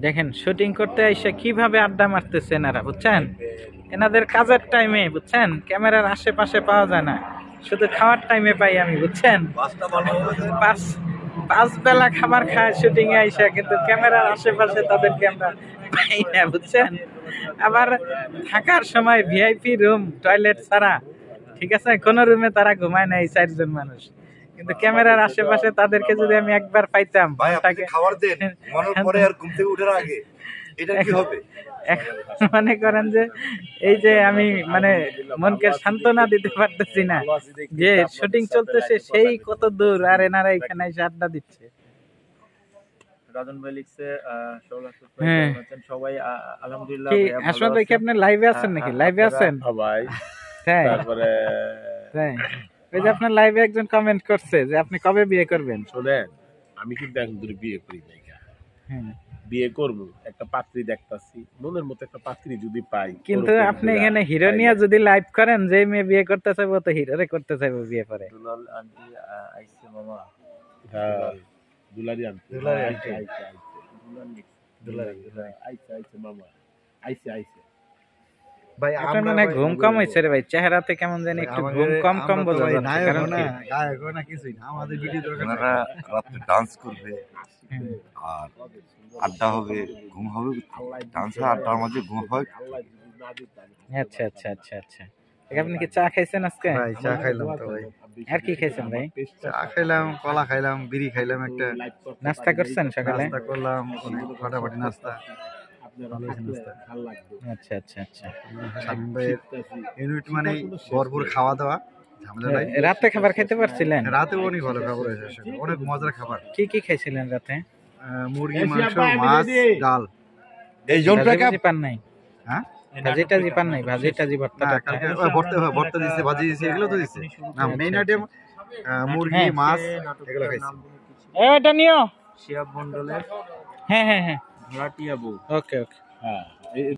দেখেন শুটিং করতে এসে কিভাবে আড্ডা মারতেছে এনারা, বুঝছেন? এনাদের কাজের টাইমে, বুঝছেন, ক্যামেরার আশেপাশে পাওয়া যায় না, শুধু খাওয়ার টাইমে পাই আমি, বুঝছেন? পাঁচ বেলা খাবার খায় শুটিং এ আইসা, কিন্তু ক্যামেরার আশেপাশে তাদেরকে আমরা পাই না, বুঝছেন? আবার থাকার সময় ভিআইপি রুম, টয়লেট ছাড়া, ঠিক আছে, কোন রুমে তারা ঘুমায় না এই 4 জন মানুষ, কিন্তু ক্যামেরার আশেপাশে তাদেরকে যদি আমি একবার পাইতাম, তাকে খাবার দেন ঘুমানোর পরে আর ঘুম থেকে ওঠার আগে, এটা কি হবে? মনে করেন যে এই যে আমি মানে মনকে সান্ত্বনা দিতে পারতেছি না যে শুটিং চলতেছে সেই কত দূর, আর এনারা এখানে এসে আড্ডা দিচ্ছে। রাজন ভাই লিখছে সবাই আলহামদুলিল্লাহ। কি আসলে ভাই কি আপনি লাইভে আছেন নাকি? লাইভে আছেন ভাই? হ্যাঁ, তারপরে তাই ওই যে আপনার লাইভে একজন কমেন্ট করছে যে আপনি কবে বিয়ে করবেন। শুনেন, আমি কিন্তু এখন ধরে বিয়ে করি নাই। হ্যাঁ, বিয়ে করব, একটা পাত্রী দেখতাছি, মনের মতো একটা পাত্রী যদি পাই। কিন্তু আপনি এখানে হিরো নিয়ে যদি লাইভ করেন, যে মেয়ে বিয়ে করতে চাইবো তো হিরোরে করতে চাইবো বিয়ে পরে। দুলাল আন্টি আইছে মামা। হ্যাঁ, দুলারি আন্টি, আইছে মামা, আইছে ভাই আপনার মনে হয় ঘুম কম হয়েছে রে ভাই, চেহারাতে কেমন জানি একটু ঘুম কম কম বোঝা যাচ্ছে। কারণ কি না কিছুই না, আমাদের ভিডিও দরকার না, রাতে ডান্স করবে আর আড্ডা হবে, ঘুম হবে, ডান্স আর আড্ডার মধ্যে ঘুম হবে। আচ্ছা আচ্ছা আচ্ছা আচ্ছা, আপনি কি চা খাইছেন আজকে? ভাই চা খাইলাম তো ভাই। আর কি খাইছেন ভাই? চা খাইলাম, কলা খাইলাম, বিড়ি খাইলাম, একটা নাস্তা করছেন সকালে? নাস্তা করলাম, ফাটাফাটি নাস্তা। আচ্ছা আচ্ছা আচ্ছা, ইউনিট মানে ভরপুর খাওয়া দাওয়া, ঝামেলা নাই। রাতে খাবার খেতে পারছিলেন? রাতে অনেক ভালো খাবার হয়েছে, অনেক মজার খাবার। কি কি খাইছিলেন রাতে? মুরগি, মাংস, মাছ, ডাল। এই ভাজি পান নাই? হ্যাঁ, ভাজি টাজি পান নাই? ভাজি টাজি ভর্তা ভর্তা দিচ্ছে, ভাজি দিচ্ছে, এগুলো তো দিচ্ছে না। মেইন আইটেম মুরগি, মাছ, এগুলো খাইছি। এটা নিও শিয়াব মন্ডলের হ্যাঁ হ্যাঁ হ্যাঁ, ভাড়াটিয়া বউ। ওকে ওকে। হ্যাঁ।